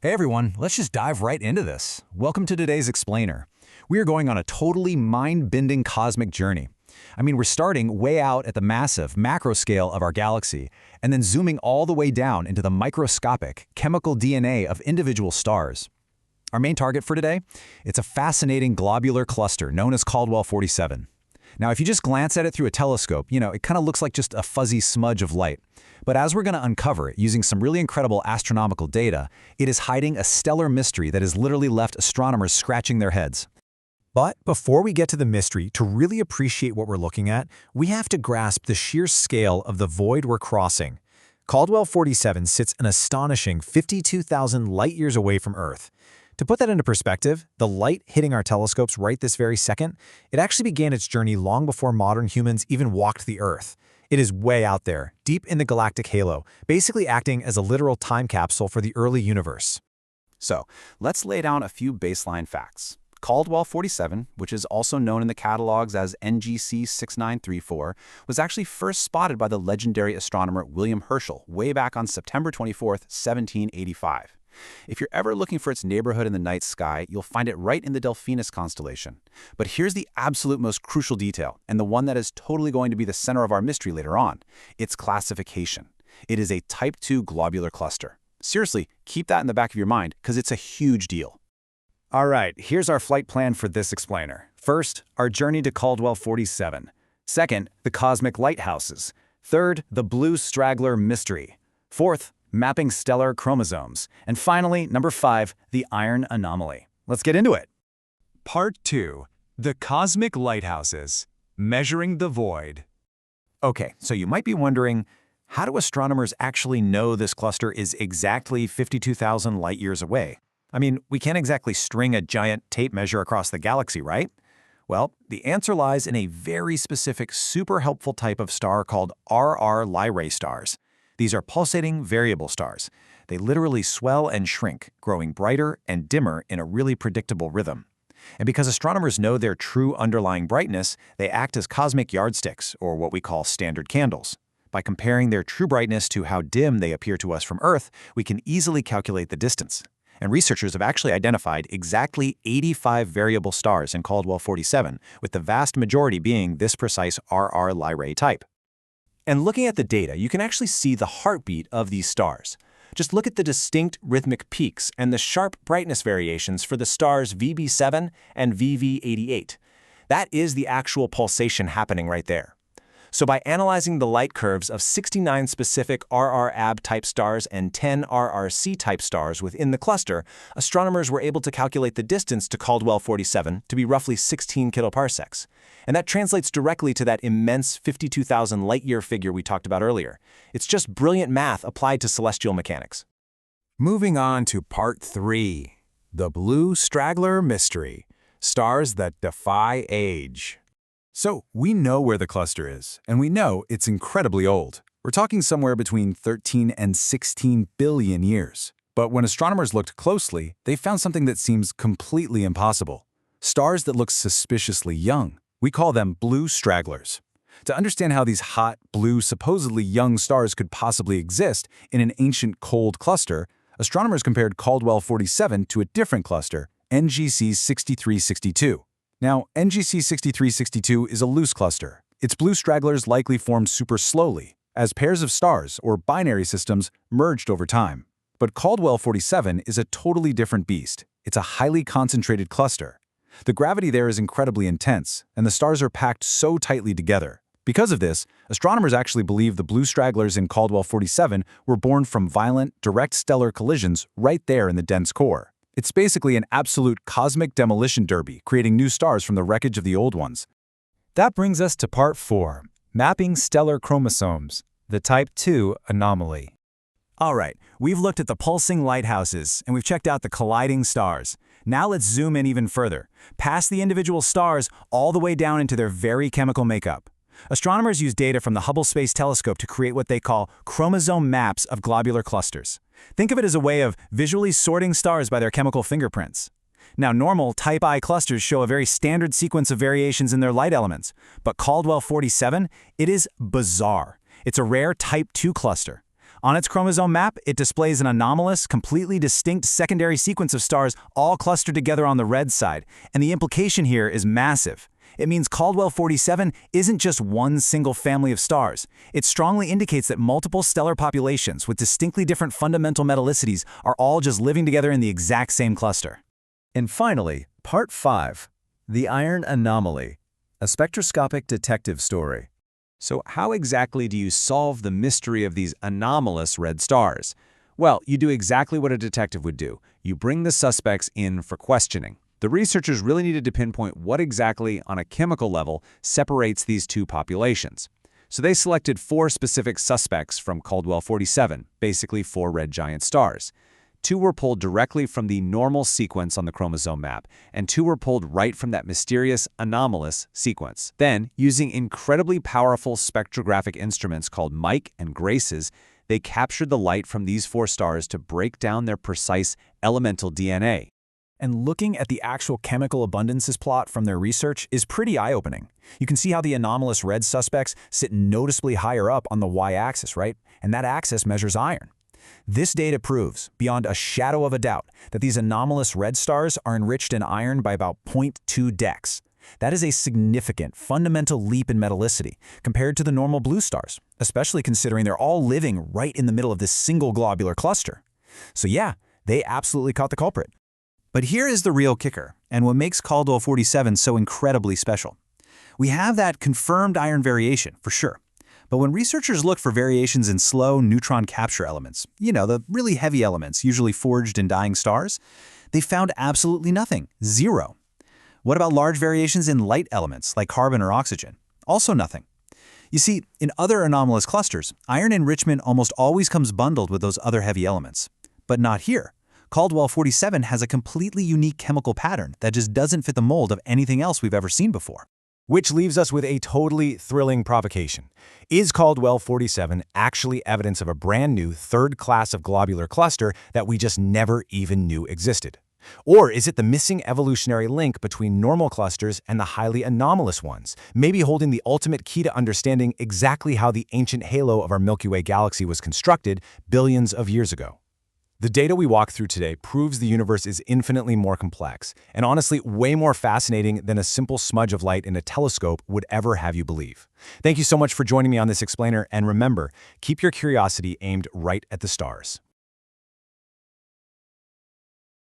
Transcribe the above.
Hey everyone, let's just dive right into this. Welcome to today's Explainer. We are going on a totally mind-bending cosmic journey. We're starting way out at the massive macro scale of our galaxy, and then zooming all the way down into the microscopic chemical DNA of individual stars. Our main target for today? It's a fascinating globular cluster known as Caldwell 47. Now, if you just glance at it through a telescope, it kind of looks like just a fuzzy smudge of light. But as we're going to uncover it using some really incredible astronomical data, it is hiding a stellar mystery that has literally left astronomers scratching their heads. But before we get to the mystery, to really appreciate what we're looking at, we have to grasp the sheer scale of the void we're crossing. Caldwell 47 sits an astonishing 52,000 light-years away from Earth. To put that into perspective, the light hitting our telescopes right this very second, it actually began its journey long before modern humans even walked the Earth. It is way out there, deep in the galactic halo, basically acting as a literal time capsule for the early universe. So, let's lay down a few baseline facts. Caldwell 47, which is also known in the catalogs as NGC 6934, was actually first spotted by the legendary astronomer William Herschel way back on September 24, 1785. If you're ever looking for its neighborhood in the night sky, you'll find it right in the Delphinus constellation. But here's the absolute most crucial detail, and the one that is totally going to be the center of our mystery later on: its classification. It is a Type 2 globular cluster. Seriously, keep that in the back of your mind, because it's a huge deal. All right, here's our flight plan for this explainer. First, our journey to Caldwell 47. Second, the cosmic lighthouses. Third, the blue straggler mystery. Fourth, mapping stellar chromosomes. And finally, number 5, the iron anomaly. Let's get into it. Part 2. The Cosmic Lighthouses. Measuring the Void. Okay, so you might be wondering, how do astronomers actually know this cluster is exactly 52,000 light-years away? We can't exactly string a giant tape measure across the galaxy, right? Well, the answer lies in a very specific, super helpful type of star called RR Lyrae stars. These are pulsating variable stars. They literally swell and shrink, growing brighter and dimmer in a really predictable rhythm. And because astronomers know their true underlying brightness, they act as cosmic yardsticks, or what we call standard candles. By comparing their true brightness to how dim they appear to us from Earth, we can easily calculate the distance. And researchers have actually identified exactly 85 variable stars in Caldwell 47, with the vast majority being this precise RR Lyrae type. And looking at the data, you can actually see the heartbeat of these stars. Just look at the distinct rhythmic peaks and the sharp brightness variations for the stars VB7 and VV88. That is the actual pulsation happening right there. So by analyzing the light curves of 69 specific RR-AB-type stars and 10 RRC-type stars within the cluster, astronomers were able to calculate the distance to Caldwell 47 to be roughly 16 kiloparsecs. And that translates directly to that immense 52,000 light-year figure we talked about earlier. It's just brilliant math applied to celestial mechanics. Moving on to Part 3. The Blue Straggler Mystery. Stars that defy age. So, we know where the cluster is, and we know it's incredibly old. We're talking somewhere between 13 and 16 billion years. But when astronomers looked closely, they found something that seems completely impossible. Stars that look suspiciously young. We call them blue stragglers. To understand how these hot, blue, supposedly young stars could possibly exist in an ancient cold cluster, astronomers compared Caldwell 47 to a different cluster, NGC 6362. Now, NGC 6362 is a loose cluster. Its blue stragglers likely formed super slowly, as pairs of stars, or binary systems, merged over time. But Caldwell 47 is a totally different beast. It's a highly concentrated cluster. The gravity there is incredibly intense, and the stars are packed so tightly together. Because of this, astronomers actually believe the blue stragglers in Caldwell 47 were born from violent, direct stellar collisions right there in the dense core. It's basically an absolute cosmic demolition derby, creating new stars from the wreckage of the old ones. That brings us to Part 4, mapping stellar chromosomes, the Type 2 anomaly. All right, we've looked at the pulsing lighthouses, and we've checked out the colliding stars. Now let's zoom in even further, past the individual stars all the way down into their very chemical makeup. Astronomers use data from the Hubble Space Telescope to create what they call chromosome maps of globular clusters. Think of it as a way of visually sorting stars by their chemical fingerprints. Now, normal Type I clusters show a very standard sequence of variations in their light elements, but Caldwell 47, it is bizarre. It's a rare Type 2 cluster. On its chromosome map, it displays an anomalous, completely distinct secondary sequence of stars all clustered together on the red side, and the implication here is massive. It means Caldwell 47 isn't just one single family of stars. It strongly indicates that multiple stellar populations with distinctly different fundamental metallicities are all just living together in the exact same cluster. And finally, Part 5, the Iron Anomaly, a spectroscopic detective story. So how exactly do you solve the mystery of these anomalous red stars? Well, you do exactly what a detective would do. You bring the suspects in for questioning. The researchers really needed to pinpoint what exactly, on a chemical level, separates these two populations. So they selected 4 specific suspects from Caldwell 47, basically 4 red giant stars. 2 were pulled directly from the normal sequence on the chromosome map, and 2 were pulled right from that mysterious anomalous sequence. Then, using incredibly powerful spectrographic instruments called Mike and Graces, they captured the light from these 4 stars to break down their precise elemental DNA. And looking at the actual chemical abundances plot from their research is pretty eye-opening. You can see how the anomalous red suspects sit noticeably higher up on the y-axis, right? And that axis measures iron. This data proves, beyond a shadow of a doubt, that these anomalous red stars are enriched in iron by about 0.2 dex. That is a significant, fundamental leap in metallicity compared to the normal blue stars, especially considering they're all living right in the middle of this single globular cluster. So yeah, they absolutely caught the culprit. But here is the real kicker, and what makes Caldwell 47 so incredibly special. We have that confirmed iron variation, for sure. But when researchers look for variations in slow neutron capture elements, the really heavy elements usually forged in dying stars, they found absolutely nothing, 0. What about large variations in light elements like carbon or oxygen? Also nothing. You see, in other anomalous clusters, iron enrichment almost always comes bundled with those other heavy elements. But not here. Caldwell 47 has a completely unique chemical pattern that just doesn't fit the mold of anything else we've ever seen before. Which leaves us with a totally thrilling provocation. Is Caldwell 47 actually evidence of a brand new third class of globular cluster that we just never even knew existed? Or is it the missing evolutionary link between normal clusters and the highly anomalous ones, maybe holding the ultimate key to understanding exactly how the ancient halo of our Milky Way galaxy was constructed billions of years ago? The data we walk through today proves the universe is infinitely more complex, and honestly way more fascinating than a simple smudge of light in a telescope would ever have you believe. Thank you so much for joining me on this explainer, and remember, keep your curiosity aimed right at the stars.